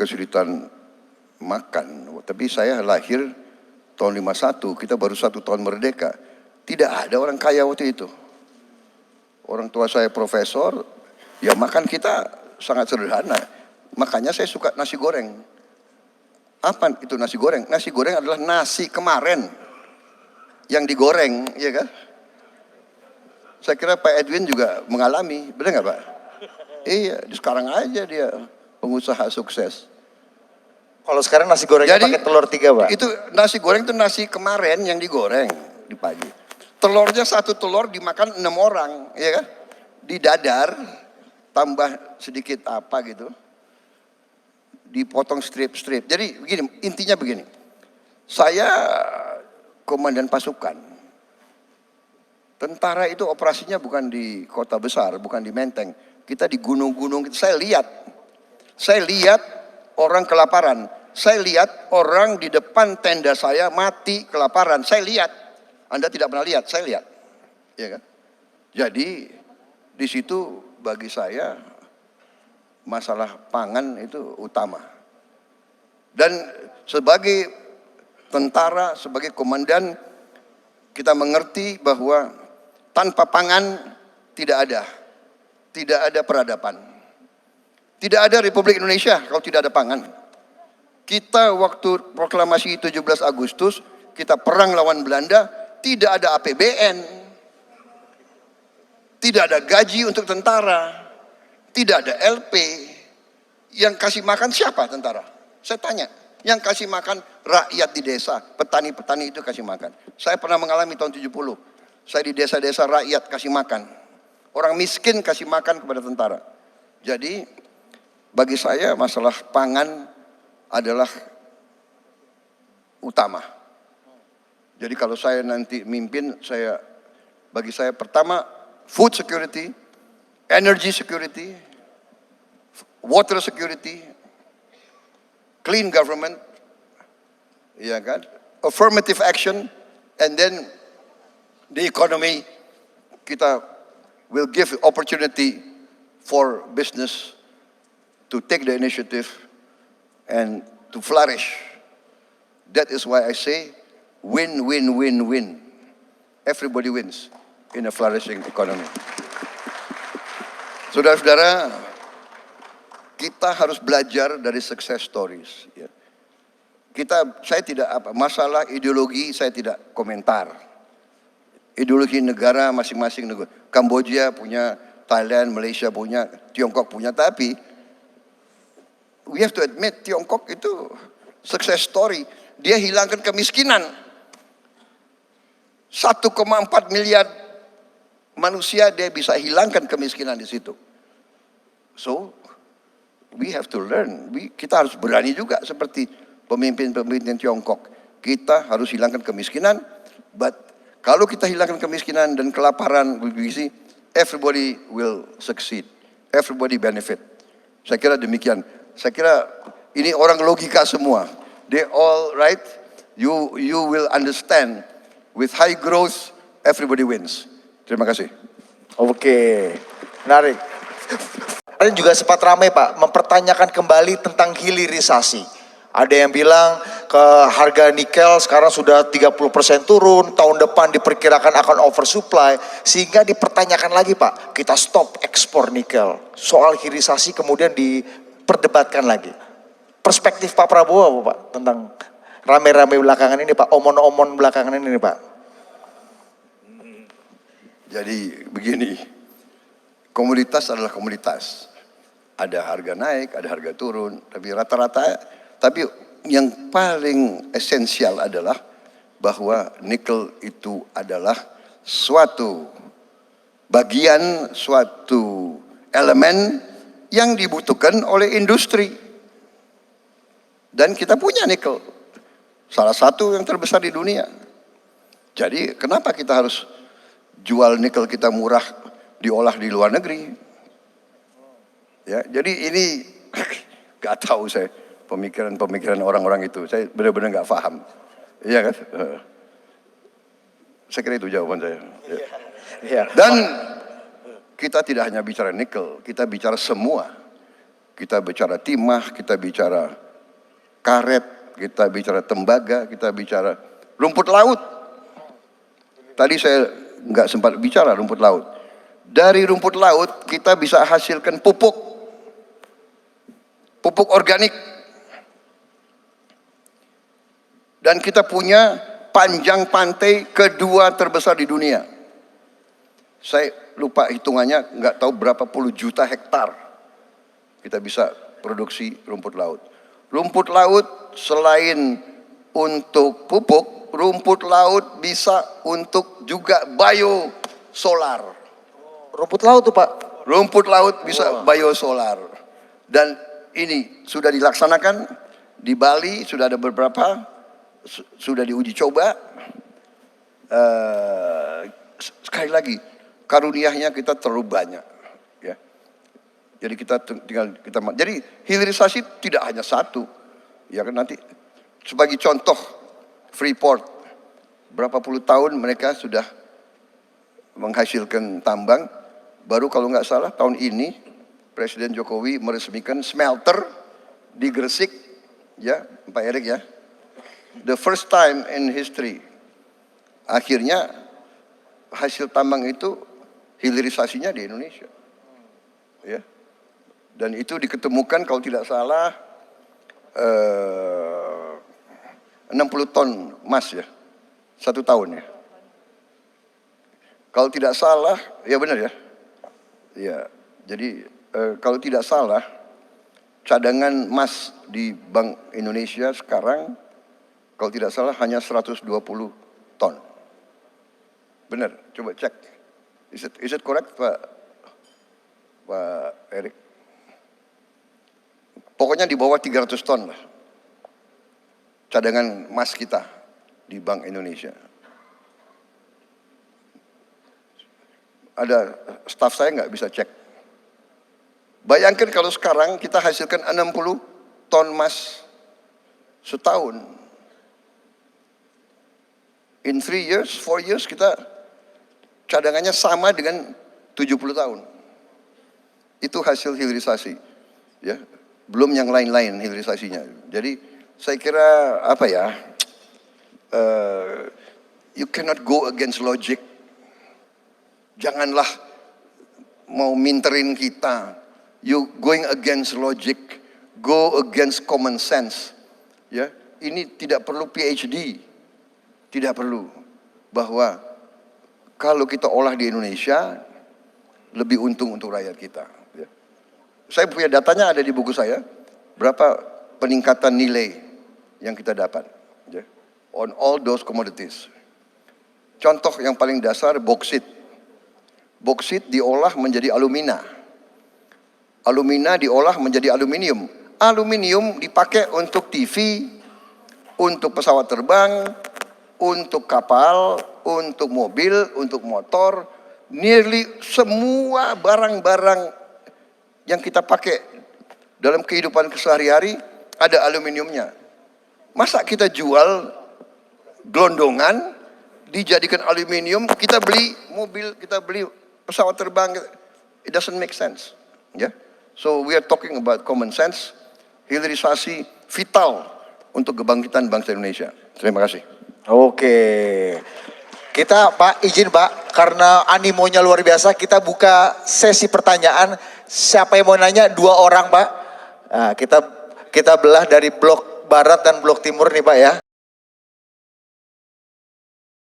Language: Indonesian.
kesulitan makan. Tapi saya lahir tahun 51, kita baru 1 tahun merdeka. Tidak ada orang kaya waktu itu. Orang tua saya profesor, ya makan kita sangat sederhana. Makanya saya suka nasi goreng. Apa itu nasi goreng? Nasi goreng adalah nasi kemarin yang digoreng, ya kan? Saya kira Pak Edwin juga mengalami, benar nggak Pak? Iya, sekarang aja dia pengusaha sukses. Kalau sekarang nasi gorengnya pakai telur 3, Pak? Itu nasi goreng itu nasi kemarin yang digoreng di pagi. Telurnya 1 telur dimakan 6 orang, ya kan? Didadar, tambah sedikit apa gitu. Dipotong strip-strip. Jadi begini, intinya begini. Saya komandan pasukan. Tentara itu operasinya bukan di kota besar, bukan di Menteng. Kita di gunung-gunung. Saya lihat orang kelaparan. Saya lihat orang di depan tenda saya mati kelaparan. Saya lihat. Anda tidak pernah lihat, saya lihat. Ya kan? Jadi di situ bagi saya masalah pangan itu utama. Dan sebagai tentara, sebagai komandan, kita mengerti bahwa tanpa pangan tidak ada peradaban. Tidak ada Republik Indonesia kalau tidak ada pangan. Kita waktu proklamasi 17 Agustus, kita perang lawan Belanda, tidak ada APBN. Tidak ada gaji untuk tentara. Tidak ada LP. Yang kasih makan siapa tentara? Saya tanya. Yang kasih makan rakyat di desa. Petani-petani itu kasih makan. Saya pernah mengalami tahun 70. Saya di desa-desa rakyat kasih makan. Orang miskin kasih makan kepada tentara. Jadi bagi saya masalah pangan adalah utama. Jadi kalau saya nanti mimpin, bagi saya pertama food security, energy security, water security, clean government, ya kan, affirmative action, and then the economy. Kita will give opportunity for business to take the initiative and to flourish. That is why I say win, win, win, win. Everybody wins in a flourishing economy. Saudara-saudara, kita harus belajar dari success stories. Ya. Saya tidak masalah ideologi, saya tidak komentar. Ideologi negara masing-masing negara. Kamboja punya, Thailand, Malaysia punya, Tiongkok punya. Tapi we have to admit Tiongkok itu success story. Dia hilangkan kemiskinan. 1,4 miliar manusia dia bisa hilangkan kemiskinan di situ. So we have to learn. Kita harus berani juga seperti pemimpin-pemimpin Tiongkok. Kita harus hilangkan kemiskinan. But kalau kita hilangkan kemiskinan dan kelaparan, everybody will succeed. Everybody benefit. Saya kira demikian. Saya kira ini orang logika semua. They all right. You will understand. With high growth, everybody wins. Terima kasih. Oke, menarik. Ada juga sempat ramai Pak, mempertanyakan kembali tentang hilirisasi. Ada yang bilang ke harga nikel sekarang sudah 30% turun, tahun depan diperkirakan akan oversupply, sehingga dipertanyakan lagi Pak, kita stop ekspor nikel. Soal hilirisasi kemudian diperdebatkan lagi. Perspektif Pak Prabowo apa Pak tentang rame-rame belakangan ini Pak, omon-omon belakangan ini Pak? Jadi begini, komoditas adalah komoditas. Ada harga naik, ada harga turun, tapi rata-rata, tapi yang paling esensial adalah bahwa nikel itu adalah suatu bagian, suatu elemen yang dibutuhkan oleh industri. Dan kita punya nikel. Salah satu yang terbesar di dunia. Jadi kenapa kita harus jual nikel kita murah diolah di luar negeri? Ya, jadi ini gak tahu saya pemikiran orang-orang itu. Saya benar-benar gak paham. Iya kan? Saya kira itu jawaban saya. Ya. Dan kita tidak hanya bicara nikel, kita bicara semua. kita bicara timah, kita bicara karet, kita bicara tembaga, kita bicara rumput laut. Tadi saya nggak sempat bicara rumput laut. Dari rumput laut kita bisa hasilkan pupuk organik. Dan kita punya panjang pantai kedua terbesar di dunia. Saya lupa hitungannya, nggak tahu berapa puluh juta hektar kita bisa produksi rumput laut. Rumput laut selain untuk pupuk, rumput laut bisa untuk juga biosolar. Rumput laut tuh Pak? Rumput laut bisa biosolar. Dan ini sudah dilaksanakan di Bali, sudah ada beberapa, sudah diuji coba. Sekali lagi, karuniahnya kita terlalu banyak. Ya. Jadi jadi hilirisasi tidak hanya satu. Ya kan, nanti sebagai contoh Freeport, berapa puluh tahun mereka sudah menghasilkan tambang. Baru kalau nggak salah tahun ini Presiden Jokowi meresmikan smelter di Gresik, ya Pak Erik ya. The first time in history. Akhirnya hasil tambang itu hilirisasinya di Indonesia. Ya. Dan itu diketemukan kalau tidak salah 60 ton emas ya. 1 tahun ya. Kalau tidak salah, ya benar ya. Ya, jadi kalau tidak salah cadangan emas di Bank Indonesia sekarang kalau tidak salah hanya 120 ton. Benar, coba cek. Is it correct Pak Erik? Pokoknya di bawah 300 ton lah. Cadangan emas kita di Bank Indonesia. Ada staf saya nggak bisa cek. Bayangkan kalau sekarang kita hasilkan 60 ton emas setahun. In 3 years, 4 years kita cadangannya sama dengan 70 tahun. Itu hasil hilirisasi. Ya, belum yang lain-lain hilirisasinya. Jadi saya kira apa ya, you cannot go against logic. Janganlah mau minterin kita. You going against logic, go against common sense. Ya, ini tidak perlu PhD, tidak perlu. Bahwa kalau kita olah di Indonesia, lebih untung untuk rakyat kita. Ya. Saya punya datanya ada di buku saya, berapa peningkatan nilai yang kita dapat. Ya, on all those commodities. Contoh yang paling dasar, boksit. Boksit diolah menjadi alumina. Alumina diolah menjadi aluminium. Aluminium dipakai untuk TV, untuk pesawat terbang, untuk kapal, untuk mobil, untuk motor. Nearly semua barang-barang yang kita pakai dalam kehidupan kesehari-hari ada aluminiumnya. Masa kita jual gelondongan, dijadikan aluminium, kita beli mobil, kita beli pesawat terbang, it doesn't make sense. Ya. So we are talking about common sense, hilirisasi vital untuk kebangkitan bangsa Indonesia. Terima kasih. Oke. Kita Pak, izin Pak, karena animonya luar biasa, kita buka sesi pertanyaan. Siapa yang mau nanya? 2 orang Pak. Nah, kita belah dari blok barat dan blok timur nih Pak ya.